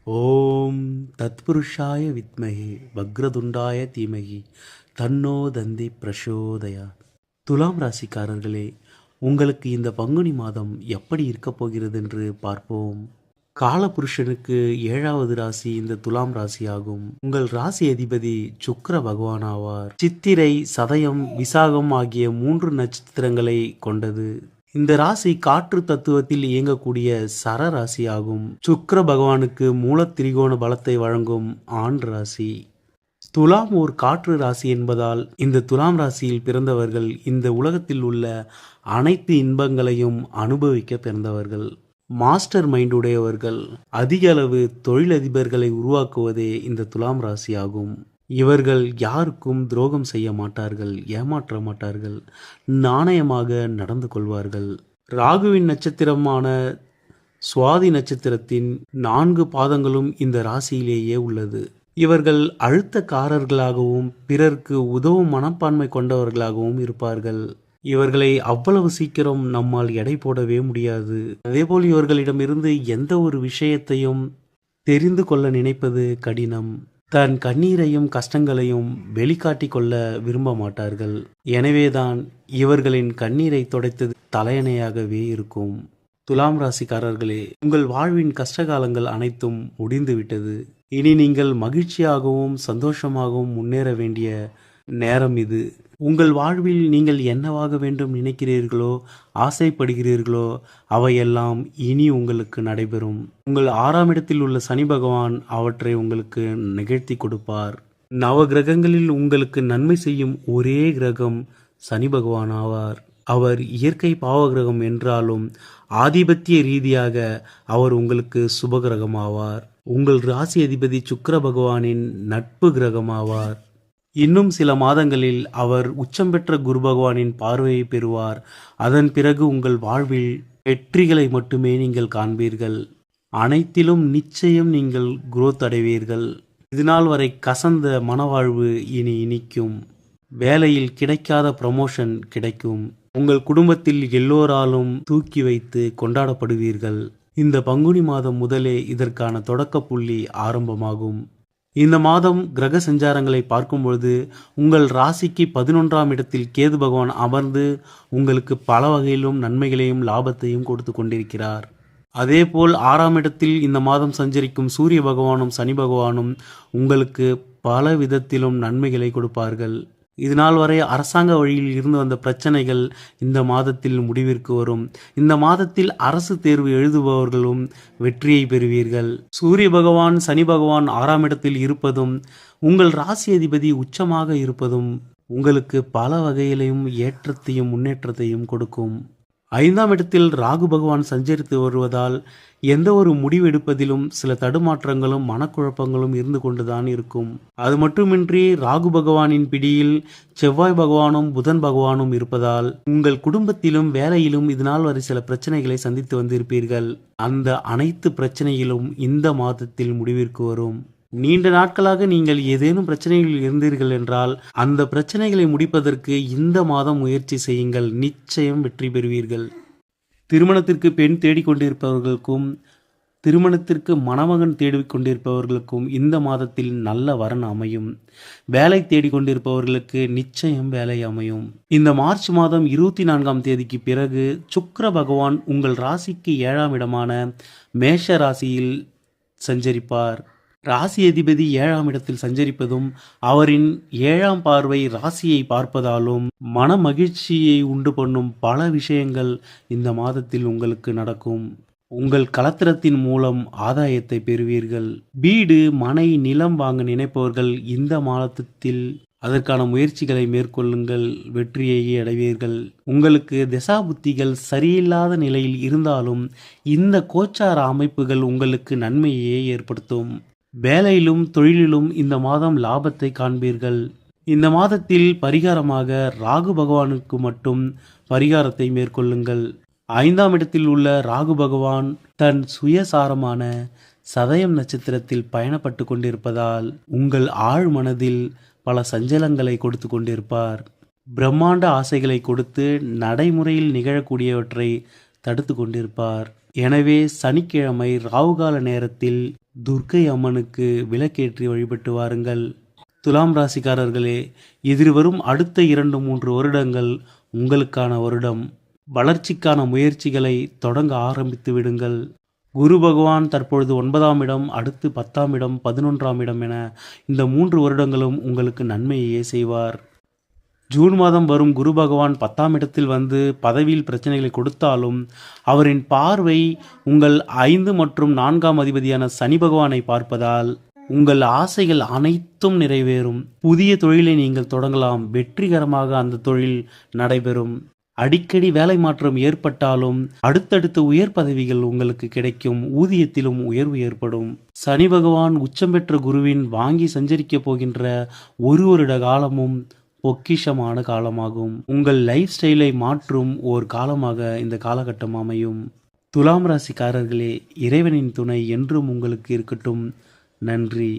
ஓம் தத்புருஷாய வித்மகே வக்ரதுண்டாய தீமகி தன்னோ தந்தி பிரசோதயா. துலாம் ராசிக்காரர்களே, உங்களுக்கு இந்த பங்குனி மாதம் எப்படி இருக்கப் போகிறது என்று பார்ப்போம். காலபுருஷனுக்கு 7வது ராசி இந்த துலாம் ராசி ஆகும். உங்கள் ராசி அதிபதி சுக்கிர பகவான் ஆவார். சித்திரை, சதயம், விசாகம் ஆகிய 3 நட்சத்திரங்களை கொண்டது. இந்த ராசி காற்று தத்துவத்தில் இயங்கக்கூடிய சர ராசி ஆகும். சுக்கிர பகவானுக்கு மூல திரிகோண பலத்தை வழங்கும் ஆண் ராசி. துலாம் ஓர் காற்று ராசி என்பதால் இந்த துலாம் ராசியில் பிறந்தவர்கள் இந்த உலகத்தில் உள்ள அனைத்து இன்பங்களையும் அனுபவிக்க பிறந்தவர்கள். மாஸ்டர் மைண்ட் உடையவர்கள். அதிக அளவு தொழிலதிபர்களை உருவாக்குவதே இந்த துலாம் ராசி ஆகும். இவர்கள் யாருக்கும் துரோகம் செய்ய மாட்டார்கள், ஏமாற்ற மாட்டார்கள், நாணயமாக நடந்து கொள்வார்கள். ராகுவின் நட்சத்திரமான சுவாதி நட்சத்திரத்தின் 4 பாதங்களும் இந்த ராசியிலேயே உள்ளது. இவர்கள் அழுத்தக்காரர்களாகவும் பிறர்க்கு உதவும் மனப்பான்மை கொண்டவர்களாகவும் இருப்பார்கள். இவர்களை அவ்வளவு சீக்கிரம் நம்மால் எடை போடவே முடியாது. அதேபோல் இவர்களிடமிருந்து எந்த ஒரு விஷயத்தையும் தெரிந்து கொள்ள நினைப்பது கடினம். தன் கண்ணீரையும் கஷ்டங்களையும் வெளிக்காட்டி கொள்ள விரும்ப மாட்டார்கள். எனவேதான் இவர்களின் கண்ணீரை துடைத்தது தலையணையாகவே இருக்கும். துலாம் ராசிக்காரர்களே, உங்கள் வாழ்வின் கஷ்டகாலங்கள் அனைத்தும் முடிந்துவிட்டது. இனி நீங்கள் மகிழ்ச்சியாகவும் சந்தோஷமாகவும் முன்னேற வேண்டிய நேரம் இது. உங்கள் வாழ்வில் நீங்கள் என்னவாக வேண்டும் நினைக்கிறீர்களோ, ஆசைப்படுகிறீர்களோ அவையெல்லாம் இனி உங்களுக்கு நடைபெறும். உங்கள் 6ஆம் இடத்தில் உள்ள சனி பகவான் அவற்றை உங்களுக்கு நிகழ்த்தி கொடுப்பார். நவ கிரகங்களில் உங்களுக்கு நன்மை செய்யும் ஒரே கிரகம் சனி பகவான் ஆவார். அவர் இயற்கை பாவகிரகம் என்றாலும் ஆதிபத்திய ரீதியாக அவர் உங்களுக்கு சுபகிரகம் ஆவார். உங்கள் ராசி அதிபதி சுக்கிர பகவானின் நட்பு கிரகம் ஆவார். இன்னும் சில மாதங்களில் அவர் உச்சம் பெற்ற குரு பகவானின் பார்வையை பெறுவார். அதன் பிறகு உங்கள் வாழ்வில் வெற்றிகளை மட்டுமே நீங்கள் காண்பீர்கள். அனைத்திலும் நிச்சயம் நீங்கள் குரோத் அடைவீர்கள். இதுநாள் வரை கசந்த மனவாழ்வு இனி இனிக்கும். வேலையில் கிடைக்காத ப்ரமோஷன் கிடைக்கும். உங்கள் குடும்பத்தில் எல்லோராலும் தூக்கி வைத்து கொண்டாடப்படுவீர்கள். இந்த பங்குனி மாதம் முதலே இதற்கான தொடக்க புள்ளி ஆரம்பமாகும். இந்த மாதம் கிரக சஞ்சாரங்களை பார்க்கும் பொழுது உங்கள் ராசிக்கு 11ஆம் இடத்தில் கேது பகவான் அமர்ந்து உங்களுக்கு பல வகையிலும் நன்மைகளையும் லாபத்தையும் கொடுத்து கொண்டிருக்கிறார். அதேபோல் 6ஆம் இடத்தில் இந்த மாதம் சஞ்சரிக்கும் சூரிய பகவானும் சனி பகவானும் உங்களுக்கு பல விதத்திலும் நன்மைகளை கொடுப்பார்கள். இதனால் வரை அரசாங்க வழியில் இருந்து வந்த பிரச்சனைகள் இந்த மாதத்தில் முடிவிற்கு வரும். இந்த மாதத்தில் அரசு தேர்வு எழுதுபவர்களும் வெற்றியை பெறுவீர்கள். சூரிய பகவான் சனி பகவான் 6ஆம் இடத்தில் இருப்பதும் உங்கள் ராசி அதிபதி உச்சமாக இருப்பதும் உங்களுக்கு பல வகையிலையும் ஏற்றத்தையும் முன்னேற்றத்தையும் கொடுக்கும். 5ஆம் இடத்தில் ராகு பகவான் சஞ்சரித்து வருவதால் எந்த ஒரு முடிவெடுப்பதிலும் சில தடுமாற்றங்களும் மனக்குழப்பங்களும் இருந்து கொண்டுதான் இருக்கும். அது மட்டுமின்றி ராகு பகவானின் பிடியில் செவ்வாய் பகவானும் புதன் பகவானும் இருப்பதால் உங்கள் குடும்பத்திலும் வேலையிலும் இதனால் வரை சில பிரச்சனைகளை சந்தித்து வந்திருப்பீர்கள். அந்த அனைத்து பிரச்சனைகளும் இந்த மாதத்தில் முடிவிற்கு வரும். நீண்ட நாட்களாக நீங்கள் ஏதேனும் பிரச்சனைகளில் இருந்தீர்கள் என்றால் அந்த பிரச்சனைகளை முடிப்பதற்கு இந்த மாதம் முயற்சி செய்யுங்கள். நிச்சயம் வெற்றி பெறுவீர்கள். திருமணத்திற்கு பெண் தேடிக்கொண்டிருப்பவர்களுக்கும் திருமணத்திற்கு மணமகன் தேடிக்கொண்டிருப்பவர்களுக்கும் இந்த மாதத்தில் நல்ல வரன் அமையும். வேலை தேடிக்கொண்டிருப்பவர்களுக்கு நிச்சயம் வேலை அமையும். இந்த மார்ச் மாதம் 24ஆம் தேதிக்கு பிறகு சுக்கிர பகவான் உங்கள் ராசிக்கு 7ஆம் இடமான மேஷ ராசியில் சஞ்சரிப்பார். ராசி அதிபதி 7ஆம் இடத்தில் சஞ்சரிப்பதும் அவரின் 7ஆம் பார்வை ராசியை பார்ப்பதாலும் மன மகிழ்ச்சியை உண்டு பண்ணும் பல விஷயங்கள் இந்த மாதத்தில் உங்களுக்கு நடக்கும். உங்கள் கலத்திரத்தின் மூலம் ஆதாயத்தை பெறுவீர்கள். வீடு, மனை, நிலம் வாங்க நினைப்பவர்கள் இந்த மாதத்தில் அதற்கான முயற்சிகளை மேற்கொள்ளுங்கள். வெற்றியை அடைவீர்கள். உங்களுக்கு திசாபுத்திகள் சரியில்லாத நிலையில் இருந்தாலும் இந்த கோச்சார அமைப்புகள் உங்களுக்கு நன்மையை ஏற்படுத்தும். வேலையிலும் தொழிலிலும் இந்த மாதம் லாபத்தை காண்பீர்கள். இந்த மாதத்தில் பரிகாரமாக ராகு பகவானுக்கு மட்டும் பரிகாரத்தை மேற்கொள்ளுங்கள். 5ஆம் இடத்தில் உள்ள ராகு பகவான் தன் சுயசாரமான சதயம் நட்சத்திரத்தில் பயணப்பட்டு கொண்டிருப்பதால் உங்கள் ஆழ் மனதில் பல சஞ்சலங்களை கொடுத்து கொண்டிருப்பார். பிரம்மாண்ட ஆசைகளை கொடுத்து நடைமுறையில் நிகழக்கூடியவற்றை தடுத்து கொண்டிருப்பார். எனவே சனிக்கிழமை ராவுகால நேரத்தில் துர்க்கை அம்மனுக்கு விளக்கேற்றி வழிபட்டு வாருங்கள். துலாம் ராசிக்காரர்களே, எதிர்வரும் அடுத்த 2-3 வருடங்கள் உங்களுக்கான வருடம். வளர்ச்சிக்கான முயற்சிகளை தொடங்க ஆரம்பித்து விடுங்கள். குரு பகவான் தற்பொழுது 9ஆம் இடம், அடுத்து 10ஆம் இடம், 11ஆம் இடம் என இந்த 3 வருடங்களும் உங்களுக்கு நன்மையே செய்வார். ஜூன் மாதம் வரும் குரு பகவான் 10ஆம் இடத்தில் வந்து பதவியில் பிரச்சனைகளை கொடுத்தாலும் அவரின் பார்வை உங்கள் 5 மற்றும் 4ஆம் அதிபதியான சனி பகவானை பார்ப்பதால் உங்கள் ஆசைகள் அனைத்தும் நிறைவேறும். புதிய தொழிலை நீங்கள் தொடங்கலாம். வெற்றிகரமாக அந்த தொழில் நடைபெறும். அடிக்கடி வேலை மாற்றம் ஏற்பட்டாலும் அடுத்தடுத்த உயர் பதவிகள் உங்களுக்கு கிடைக்கும். ஊதியத்திலும் உயர்வு ஏற்படும். சனி பகவான் உச்சம் பெற்ற குருவின் வாங்கி சஞ்சரிக்க போகின்ற 1 வருட காலமும் பொக்கிஷமான காலமாகும். உங்கள் லைஃப் ஸ்டைலை மாற்றும் ஓர் காலமாக இந்த காலகட்டம் அமையும். துலாம் ராசிக்காரர்களே, இறைவனின் துணை என்றும் உங்களுக்கு இருக்கட்டும். நன்றி.